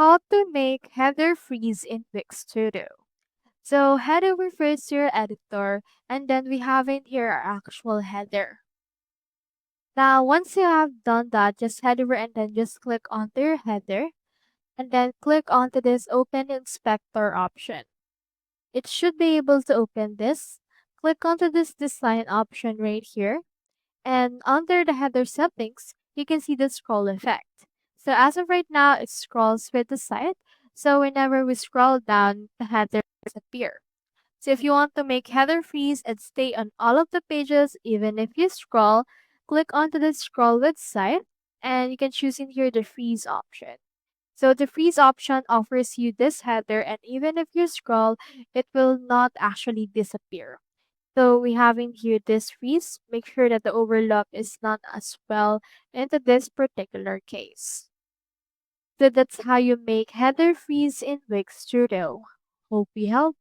How to make header freeze in Wix Studio. So head over first to your editor, and then we have in here our actual header. Now once you have done that, just head over and then just click onto your header and then click onto this open inspector option. It should be able to open this. Click onto this design option right here, and under the header settings, you can see the scroll effect. So as of right now, it scrolls with the site. So whenever we scroll down, the header disappear. So if you want to make header freeze and stay on all of the pages, even if you scroll, click onto the scroll with site, and you can choose in here the freeze option. So the freeze option offers you this header, and even if you scroll, it will not actually disappear. So we have in here this freeze. Make sure that the overlap is not as well into this particular case. So that's how you make header freeze in Wix Studio. Hope we helped.